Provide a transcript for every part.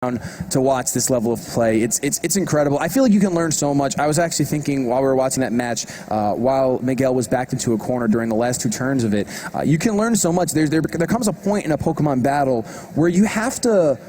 to watch this level of play. It's incredible. I feel like you can learn so much. I was actually thinking while we were watching that match, while Miguel was backed into a corner during the last 2 turns of it, you can learn so much. There comes a point in a Pokemon battle where you have to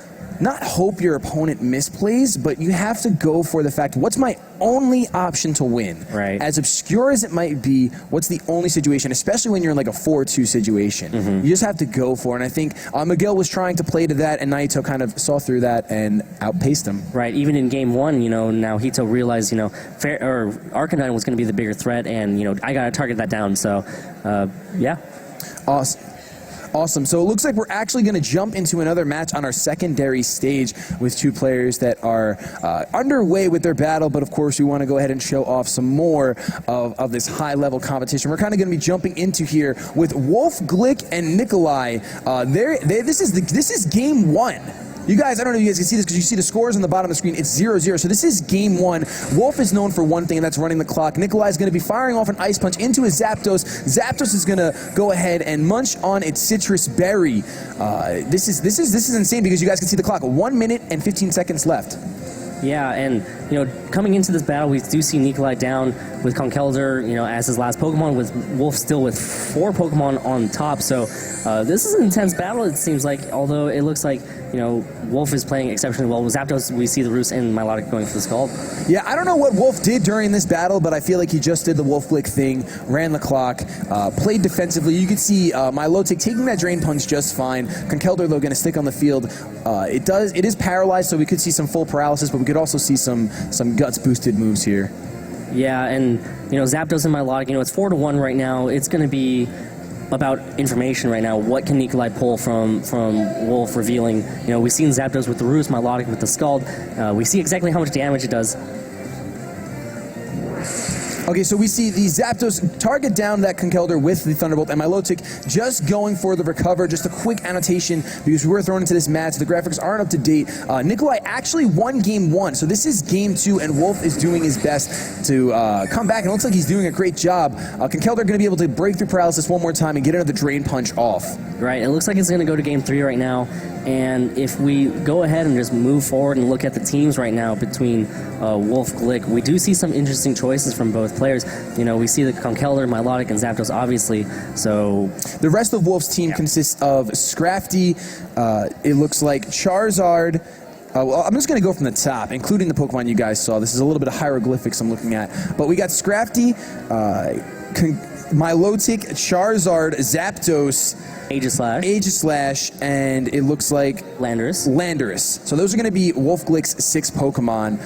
not hope your opponent misplays, but you have to go for the fact, what's my only option to win? Right. As obscure as it might be, what's the only situation, especially when you're in like a 4-2 situation. You just have to go for it. And I think Miguel was trying to play to that, and Naito kind of saw through that and outpaced him. Right. Even in game 1, now Hito realized, Arcanine was going to be the bigger threat, and, I got to target that down. So, yeah. Awesome. So it looks like we're actually going to jump into another match on our secondary stage with 2 players that are underway with their battle, but of course we want to go ahead and show off some more of this high-level competition. We're kind of going to be jumping into here with Wolfe, Glick, and Nikolai. This is game 1. You guys, I don't know if you guys can see this because you see the scores on the bottom of the screen. It's 0-0. So this is game 1. Wolfe is known for one thing, and that's running the clock. Nikolai is going to be firing off an Ice Punch into his Zapdos. Zapdos is going to go ahead and munch on its Citrus Berry. This is insane because you guys can see the clock. 1 minute and 15 seconds left. Yeah, and, coming into this battle, we do see Nikolai down with Conkeldurr, as his last Pokemon, with Wolfe still with 4 Pokemon on top. So this is an intense battle, it seems like, although it looks like, Wolfe is playing exceptionally well. With Zapdos, we see the Roost and Milotic going for the Scald. Yeah, I don't know what Wolfe did during this battle, but I feel like he just did the Wolfe Glick thing, ran the clock, played defensively. You can see Milotic taking that Drain Punch just fine. Conkeldurr, though, going to stick on the field. It is paralyzed, so we could see some full paralysis, but we could also see some guts boosted moves here. Yeah, and Zapdos and Milotic, it's 4-1 right now. It's going to be about information right now. What can Nikolai pull from Wolfe revealing? We've seen Zapdos with the Roost, Milotic with the Scald. We see exactly how much damage it does. Okay, so we see the Zapdos target down that Conkeldurr with the Thunderbolt, and Milotic just going for the recover. Just a quick annotation, because we were thrown into this match. The graphics aren't up to date. Nikolai actually won game 1, so this is game 2, and Wolfe is doing his best to come back, and it looks like he's doing a great job. Conkeldurr going to be able to break through paralysis one more time and get another Drain Punch off. Right, it looks like it's going to go to game 3 right now, and if we go ahead and just move forward and look at the teams right now between Wolfe, Glick, we do see some interesting choices from both players. We see the Conkeldurr, Milotic, and Zapdos, obviously. So the rest of Wolfe's team consists of Scrafty. It looks like Charizard. Well, I'm just going to go from the top, including the Pokemon you guys saw. This is a little bit of hieroglyphics I'm looking at. But we got Scrafty, Milotic, Charizard, Zapdos, Aegislash, and it looks like Landorus. So those are going to be Wolfe Glick's 6 Pokemon.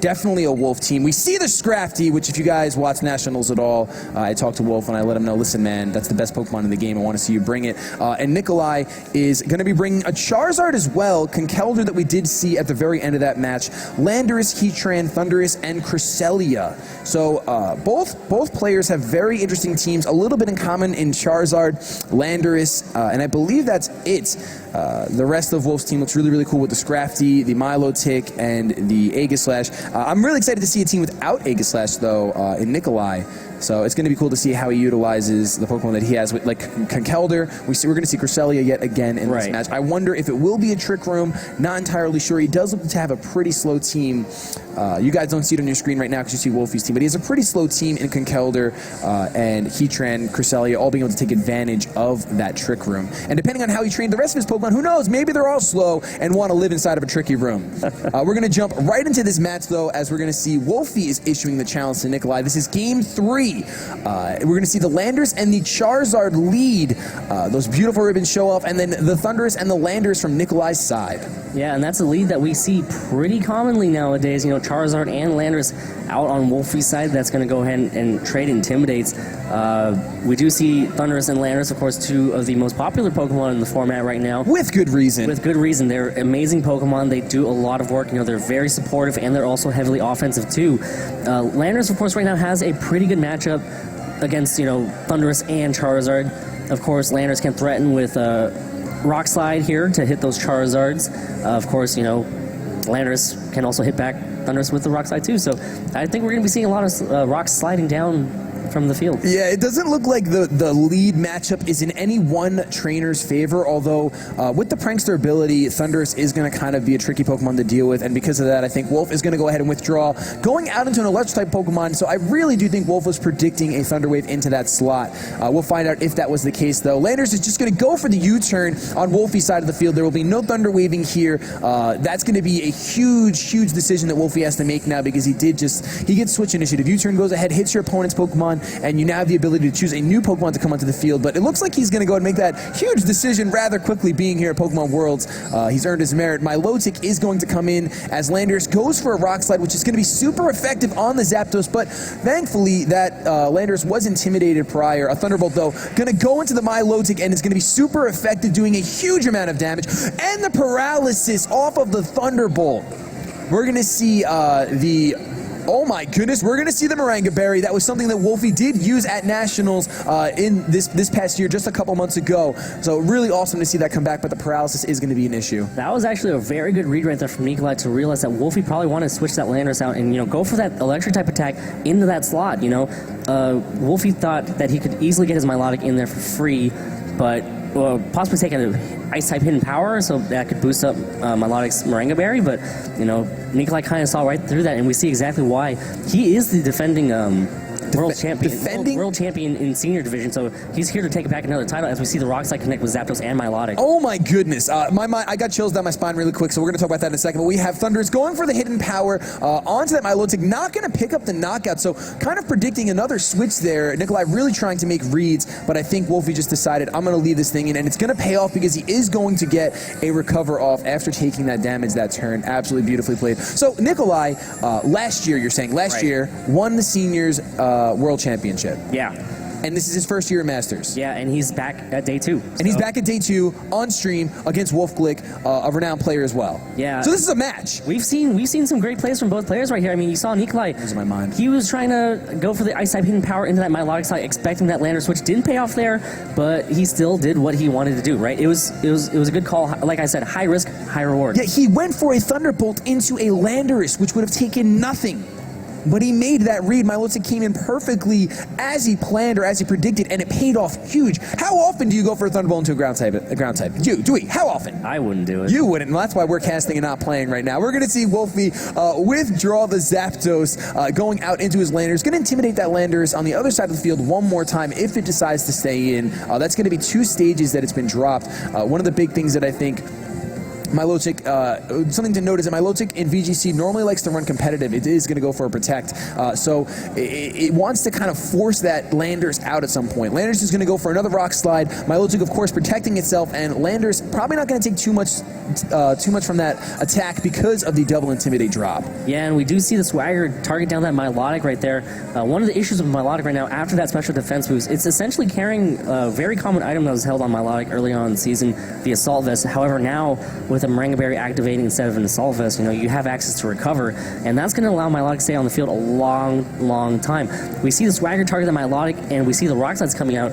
Definitely a Wolfe team. We see the Scrafty, which if you guys watch Nationals at all, I talked to Wolfe and I let him know, listen, man, that's the best Pokemon in the game. I want to see you bring it. And Nikolai is going to be bringing a Charizard as well, Conkeldurr that we did see at the very end of that match, Landorus, Heatran, Thundurus, and Cresselia. So both players have very interesting teams, a little bit in common in Charizard, Landorus, and I believe that's it. The rest of Wolfe's team looks really, really cool with the Scrafty, the Milotic, and the Aegislash. I'm really excited to see a team without Aegislash, though, in Nikolai. So it's going to be cool to see how he utilizes the Pokemon that he has with, like, Conkeldurr. We're going to see Cresselia yet again in this match. I wonder if it will be a Trick Room. Not entirely sure. He does look to have a pretty slow team. You guys don't see it on your screen right now because you see Wolfie's team, but he has a pretty slow team in Conkeldurr and Heatran, Cresselia, all being able to take advantage of that Trick Room. And depending on how he trained the rest of his Pokemon, who knows? Maybe they're all slow and want to live inside of a tricky room. We're going to jump right into this match, though, as we're going to see Wolfie is issuing the challenge to Nikolai. This is game 3. We're going to see the Landorus and the Charizard lead. Those beautiful ribbons show off, and then the Thundurus and the Landorus from Nikolai's side. Yeah, and that's a lead that we see pretty commonly nowadays. Charizard and Landorus out on Wolfie's side. That's going to go ahead and trade Intimidates. We do see Thundurus and Landorus, of course, 2 of the most popular Pokemon in the format right now. With good reason. With good reason. They're amazing Pokemon. They do a lot of work. They're very supportive, and they're also heavily offensive, too. Landorus, of course, right now has a pretty good matchup against, Thundurus and Charizard. Of course, Landorus can threaten with Rock Slide here to hit those Charizards. Of course, Landorus can also hit back Thundurus with the Rock Slide too. So I think we're going to be seeing a lot of rocks sliding down from the field. Yeah, it doesn't look like the lead matchup is in any one trainer's favor, although with the Prankster ability, Thundurus is going to kind of be a tricky Pokemon to deal with, and because of that, I think Wolfe is going to go ahead and withdraw, going out into an Electric-type Pokemon, so I really do think Wolfe was predicting a Thunder Wave into that slot. We'll find out if that was the case, though. Landers is just going to go for the U-turn on Wolfie's side of the field. There will be no Thunder Waving here. That's going to be a huge decision that Wolfie has to make now, because he gets Switch Initiative. U-turn goes ahead, hits your opponent's Pokemon, and you now have the ability to choose a new Pokemon to come onto the field, but it looks like he's going to go and make that huge decision rather quickly, being here at Pokemon Worlds. He's earned his merit. Milotic is going to come in as Landers goes for a Rock Slide, which is going to be super effective on the Zapdos, but thankfully that Landers was intimidated prior. A Thunderbolt, though, going to go into the Milotic and is going to be super effective, doing a huge amount of damage, and the paralysis off of the Thunderbolt. We're going to see oh my goodness, we're going to see the Moringa Berry. That was something that Wolfie did use at Nationals in this past year, just a couple months ago. So really awesome to see that come back, but the paralysis is going to be an issue. That was actually a very good read right there from Nikolai to realize that Wolfie probably wanted to switch that Landorus out and, go for that Electric-type attack into that slot, Wolfie thought that he could easily get his Milotic in there for free, but possibly take an Ice-type hidden power, so that could boost up Milotic's Moringa Berry, but, Nikolai kind of saw right through that, and we see exactly why. He is the defending world champion in senior division, so he's here to take back another title as we see the Rock Slide connect with Zapdos and Milotic. Oh my goodness, I got chills down my spine really quick, so we're going to talk about that in a second, but we have Thundurus going for the hidden power onto that Milotic, not going to pick up the knockout, so kind of predicting another switch there. Nikolai really trying to make reads, but I think Wolfie just decided, I'm going to leave this thing in, and it's going to pay off because he is going to get a recover off after taking that damage that turn. Absolutely beautifully played. So Nikolai, last year, won the seniors World Championship. Yeah. And this is his first year at Masters. Yeah, and he's back at Day 2. And he's back at Day 2 on stream against Wolfe Glick, a renowned player as well. Yeah. So this is a match. We've seen some great plays from both players right here. I mean, you saw Nikolai. Losing my mind. He was trying to go for the Ice-type hidden power into that Milotic slot, expecting that Lander switch. Didn't pay off there, but he still did what he wanted to do, right? It was a good call. Like I said, high risk, high reward. Yeah, he went for a Thunderbolt into a Landorus, which would have taken nothing. But he made that read. Milotic came in perfectly as he planned or as he predicted, and it paid off huge. How often do you go for a Thunderbolt into a ground type? Do we? How often? I wouldn't do it. You wouldn't. Well, that's why we're casting and not playing right now. We're going to see Wolfie withdraw the Zapdos, going out into his Landers. Going to intimidate that Landers on the other side of the field one more time if it decides to stay in. That's going to be 2 stages that it's been dropped. One of the big things that I think Milotic, something to note is that Milotic in VGC normally likes to run competitive. It is going to go for a protect. So it wants to kind of force that Landers out at some point. Landers is going to go for another Rock Slide. Milotic, of course, protecting itself, and Landers probably not going to take too much from that attack because of the double Intimidate drop. Yeah, and we do see the Swagger target down that Milotic right there. One of the issues with Milotic right now, after that special defense boost, it's essentially carrying a very common item that was held on Milotic early on in the season, the Assault Vest. However, now with a Moringa Berry activating instead of an Assault Vest, you have access to recover, and that's going to allow Milotic to stay on the field a long time. We see the Swagger target the Milotic, and we see the Rock Slides coming out,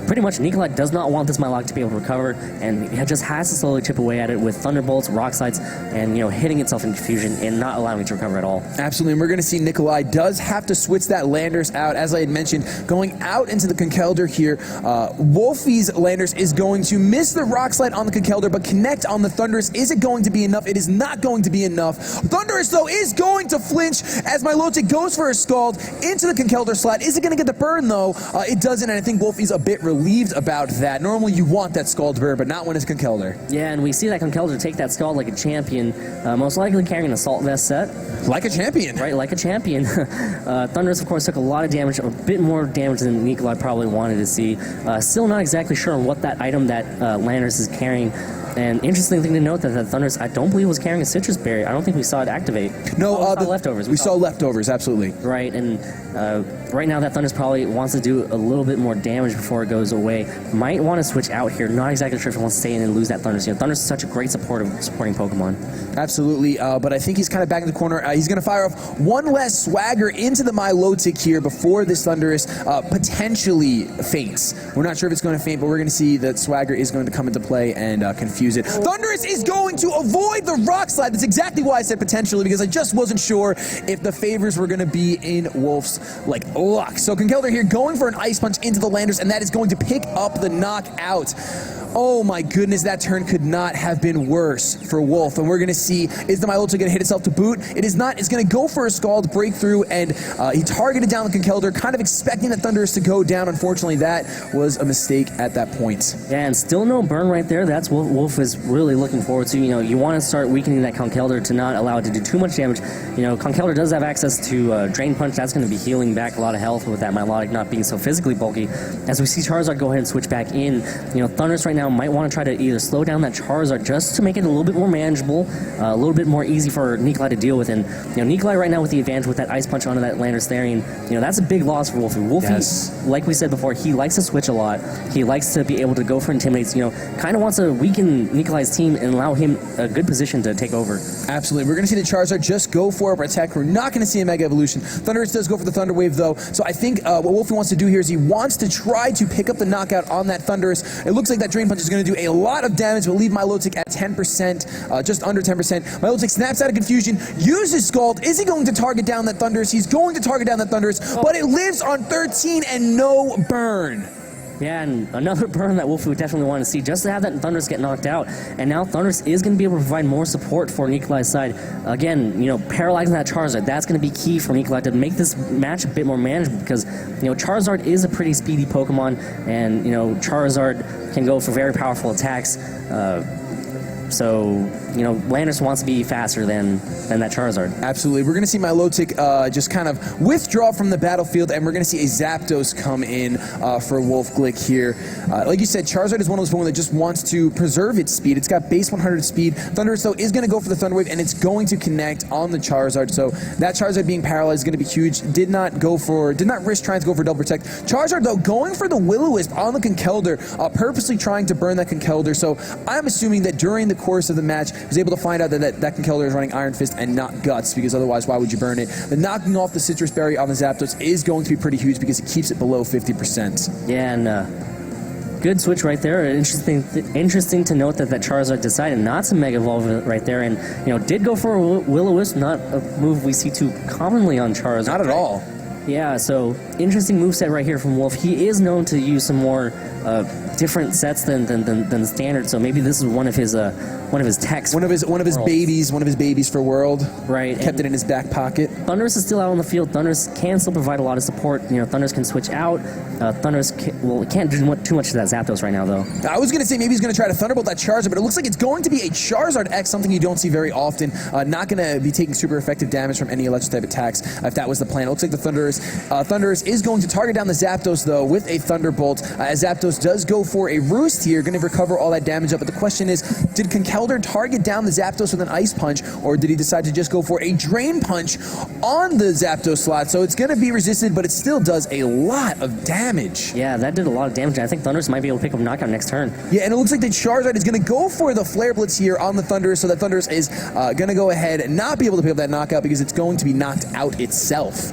pretty much Nikolai does not want this Milotic to be able to recover, and he just has to slowly chip away at it with Thunderbolts, Rock Slides, and hitting itself in confusion and not allowing it to recover at all. Absolutely, and we're going to see Nikolai does have to switch that Landers out, as I had mentioned, going out into the Conkeldurr here. Wolfie's Landers is going to miss the Rock Slide on the Conkeldurr, but connect on the Thundurus. Is it going to be enough? It is not going to be enough. Thundurus, though, is going to flinch as Milotic goes for a Scald into the Conkeldurr slot. Is it going to get the burn, though? It doesn't, and I think Wolfie's a bit relieved about that. Normally you want that Scald burn, but not when it's Conkeldurr. Yeah, and we see that Conkeldurr take that Scald like a champion, most likely carrying an Assault Vest set. Like a champion. Right, like a champion. Thundurus, of course, took a lot of damage, a bit more damage than Nikolai probably wanted to see. Still not exactly sure on what that item that Landers is carrying. And interesting thing to note that Thundurus, I don't believe, was carrying a Citrus Berry. I don't think we saw it activate. No, the leftovers. We saw leftovers, absolutely. Right, and right now that Thundurus probably wants to do a little bit more damage before it goes away. Might want to switch out here. Not exactly sure if he wants to stay in and lose that Thundurus. Thundurus is such a great supporting Pokemon. Absolutely, but I think he's kind of back in the corner. He's going to fire off one less Swagger into the Milotic here before this Thundurus potentially faints. We're not sure if it's going to faint, but we're going to see that Swagger is going to come into play and confuse it. Thundurus is going to avoid the Rock Slide. That's exactly why I said potentially, because I just wasn't sure if the favors were going to be in Wolfe's like luck. So Conkeldurr here going for an Ice Punch into the Landers, and that is going to pick up the knockout. Oh my goodness, that turn could not have been worse for Wolfe. And we're going to see, is the Milotic going to hit itself to boot? It is not. It's going to go for a Scald breakthrough, and he targeted down the Conkeldurr, kind of expecting that Thunderous to go down. Unfortunately, that was a mistake at that point. Yeah, and still no burn right there. That's what Wolfe is really looking forward to. You know, you want to start weakening that Conkeldurr to not allow it to do too much damage. You know, Conkeldurr does have access to Drain Punch. That's going to be healing back a lot of health with that Milotic not being so physically bulky. As we see Charizard go ahead and switch back in, you know, Thunderous right now might want to try to either slow down that Charizard just to make it a little bit more manageable, a little bit more easy for Nikolai to deal with. And, you know, Nikolai right now with the advantage with that Ice Punch onto that Landorus Therian, you know, that's a big loss for Wolfe. Wolfe, yes, like we said before, he likes to switch a lot. He likes to be able to go for Intimidates, you know, kind of wants to weaken Nikolai's team and allow him a good position to take over. Absolutely. We're going to see the Charizard just go for a Protect. We're not going to see a Mega Evolution. Thunderous does go for the Thunder Wave, though. So I think what Wolfe wants to do here is he wants to try to pick up the knockout on that Thunderous. It looks like that Drain Punch is going to do a lot of damage, but leave Milotic at 10%, just under 10%. Milotic snaps out of confusion, uses Scald. Is he going to target down that Thunderous? He's going to target down that Thunderous, but it lives on 13 and no burn. Yeah, and another burn that Wolfe would definitely want to see, just to have that Thunderous get knocked out. And now Thunderous is going to be able to provide more support for Nikolai's side. Again, you know, paralyzing that Charizard, that's going to be key for Nikolai to make this match a bit more manageable, because, you know, Charizard is a pretty speedy Pokemon, and, you know, Charizard can go for very powerful attacks. So, you know, Landorus wants to be faster than that Charizard. Absolutely. We're going to see Milotic just kind of withdraw from the battlefield, and we're going to see a Zapdos come in for Wolfe Glick here. Like you said, Charizard is one of those Pokemon that just wants to preserve its speed. It's got base 100 speed. Thunderous, though, is going to go for the Thunder Wave, and it's going to connect on the Charizard. So that Charizard being paralyzed is going to be huge. Did not risk trying to go for Double Protect. Charizard, though, going for the Will-O-Wisp on the Conkeldurr, purposely trying to burn that Conkeldurr. So I'm assuming that during the course of the match, was able to find out that Conkeldurr is running Iron Fist and not Guts, because otherwise, why would you burn it? The knocking off the Citrus Berry on the Zapdos is going to be pretty huge because it keeps it below 50%. Yeah, and good switch right there. Interesting to note that Charizard decided not to Mega Evolve right there, and, you know, did go for a Will-O-Wisp, not a move we see too commonly on Charizard. Not at all. Yeah, so interesting moveset right here from Wolfe. He is known to use some more different sets than the standard, so maybe this is one of his techs. One of his babies for World. Right. Kept it in his back pocket. Thunderous is still out on the field. Thunderous can still provide a lot of support. You know, Thunderous can switch out. Thunderous can't do too much to that Zapdos right now, though. I was going to say maybe he's going to try to Thunderbolt that Charizard, but it looks like it's going to be a Charizard X, something you don't see very often. Not going to be taking super effective damage from any electric type attacks, if that was the plan. It looks like the Thunderous is going to target down the Zapdos, though, with a Thunderbolt. As Zapdos does go for a Roost here, going to recover all that damage up. But the question is, did Conkeldurr target down the Zapdos with an Ice Punch, or did he decide to just go for a Drain Punch on the Zapdos slot? So it's going to be resisted, but it still does a lot of damage. Yeah, that did a lot of damage. I think Thunderous might be able to pick up a knockout next turn. Yeah, and it looks like the Charizard is going to go for the Flare Blitz here on the Thunderous, so that Thunderous is going to go ahead and not be able to pick up that knockout because it's going to be knocked out itself.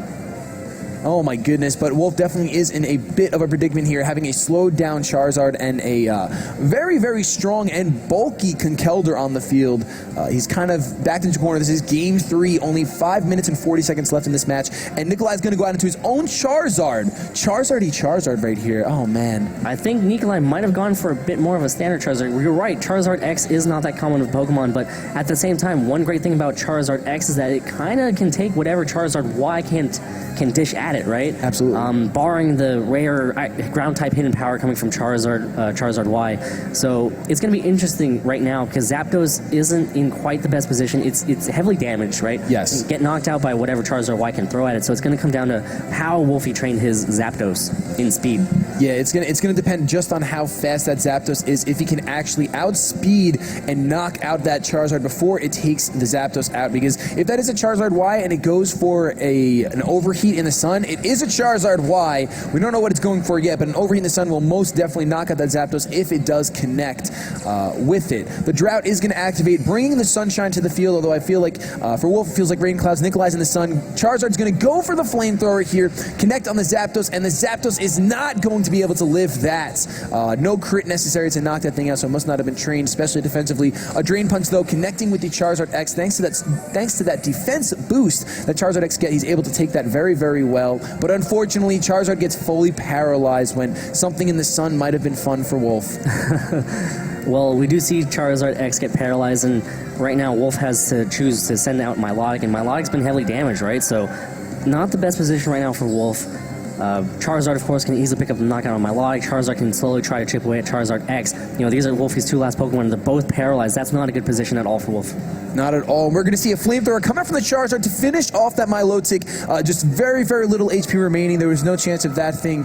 Oh my goodness, but Wolfe definitely is in a bit of a predicament here, having a slowed down Charizard and a very, very strong and bulky Conkeldurr on the field. He's kind of backed into a corner. This is Game 3, only 5 minutes and 40 seconds left in this match, and Nikolai's going to go out into his own Charizard. Charizard right here. Oh man. I think Nikolai might have gone for a bit more of a standard Charizard. You're right, Charizard X is not that common with Pokemon, but at the same time, one great thing about Charizard X is that it kind of can take whatever Charizard Y can dish at it, right? Absolutely. Barring the rare ground type hidden power coming from Charizard Y. So it's going to be interesting right now because Zapdos isn't in quite the best position. It's heavily damaged, right? Yes. Get knocked out by whatever Charizard Y can throw at it. So it's going to come down to how Wolfe trained his Zapdos in speed. Yeah, it's gonna depend just on how fast that Zapdos is, if he can actually outspeed and knock out that Charizard before it takes the Zapdos out. Because if that is a Charizard Y and it goes for an overheat in the sun, it is a Charizard Y. We don't know what it's going for yet, but an overheat in the sun will most definitely knock out that Zapdos if it does connect with it. The Drought is going to activate, bringing the Sunshine to the field, although I feel like for Wolfe, it feels like Rain Clouds. Nikolai's in the sun. Charizard's going to go for the Flamethrower here, connect on the Zapdos, and the Zapdos is not going to be able to live that. No crit necessary to knock that thing out, so it must not have been trained, especially defensively. A Drain Punch, though, connecting with the Charizard X, thanks to that defense boost that Charizard X gets, he's able to take that very, very well. But unfortunately, Charizard gets fully paralyzed when something in the sun might have been fun for Wolfe. Well, we do see Charizard X get paralyzed, and right now Wolfe has to choose to send out Milotic, and Milotic's been heavily damaged, right? So not the best position right now for Wolfe. Charizard, of course, can easily pick up the knockout on Milotic. Charizard can slowly try to chip away at Charizard X. These are Wolfie's 2 last Pokemon. They're both paralyzed. That's not a good position at all for Wolfe. Not at all. We're going to see a Flamethrower come out from the Charizard to finish off that Milotic. Just very, very little HP remaining. There was no chance of that thing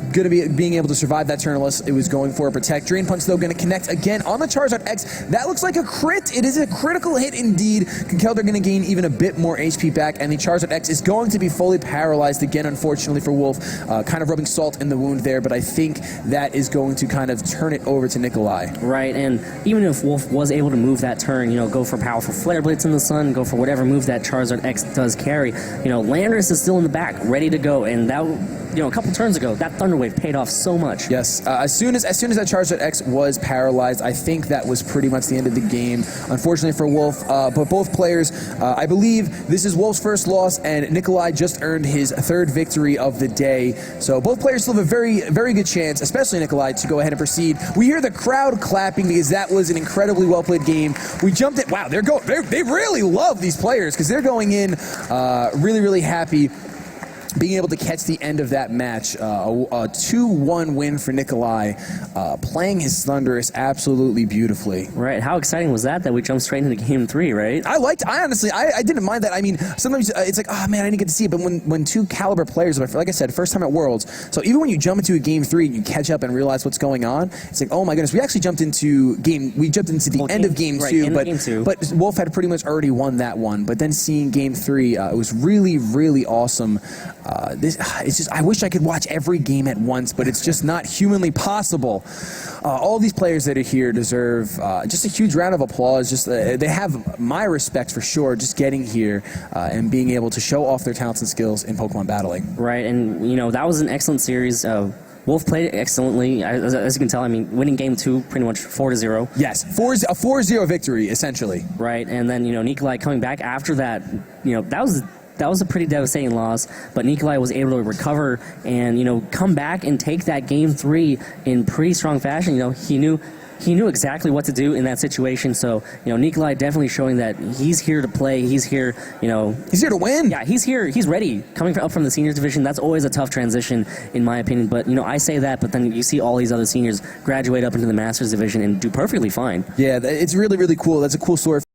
going to be being able to survive that turn unless it was going for a Protect. Drain Punch, though, going to connect again on the Charizard X. That looks like a crit. It is a critical hit indeed. Conkeldurr going to gain even a bit more HP back, and the Charizard X is going to be fully paralyzed again, unfortunately for Wolfe. Kind of rubbing salt in the wound there, but I think that is going to kind of turn it over to Nikolai. Right, and even if Wolfe was able to move that turn, go for powerful Flare Blitz in the sun, go for whatever move that Charizard X does carry, Landorus is still in the back, ready to go, and that, a couple turns ago, that Thunder Wave paid off so much. Yes, as soon as that Charizard X was paralyzed, I think that was pretty much the end of the game, unfortunately for Wolfe. But both players, I believe this is Wolfe's first loss, and Nikolai just earned his 3rd victory of the day. So both players still have a very, very good chance, especially Nikolai, to go ahead and proceed. We hear the crowd clapping because that was an incredibly well-played game. We jumped in. Wow, they really love these players because they're going in really, really happy. Being able to catch the end of that match, a 2-1 win for Nikolai, playing his Thundurus absolutely beautifully. Right, how exciting was that we jumped straight into Game 3, right? I honestly didn't mind that. I mean, sometimes it's like, oh man, I didn't get to see it, but when 2 caliber players, like I said, first time at Worlds, so even when you jump into a Game 3 and you catch up and realize what's going on, it's like, oh my goodness, we actually jumped into the end of Game 2, but Wolfe had pretty much already won that one, but then seeing Game 3, it was really, really awesome. It's just, I wish I could watch every game at once, but it's just not humanly possible. All these players that are here deserve just a huge round of applause. Just they have my respect for sure, just getting here and being able to show off their talents and skills in Pokemon battling. Right, and that was an excellent series. Wolfe played it excellently, as you can tell. I mean, winning Game 2 pretty much 4-0. Yes, a 4-0 victory essentially. Right, and then Nikolai coming back after that. That was a pretty devastating loss, but Nikolai was able to recover and, come back and take that Game 3 in pretty strong fashion. He knew exactly what to do in that situation. So, Nikolai definitely showing that he's here to play. He's here, he's here to win. Yeah, he's here. He's ready. Coming up from the seniors division, that's always a tough transition, in my opinion. But, I say that, but then you see all these other seniors graduate up into the masters division and do perfectly fine. Yeah, it's really, really cool. That's a cool story.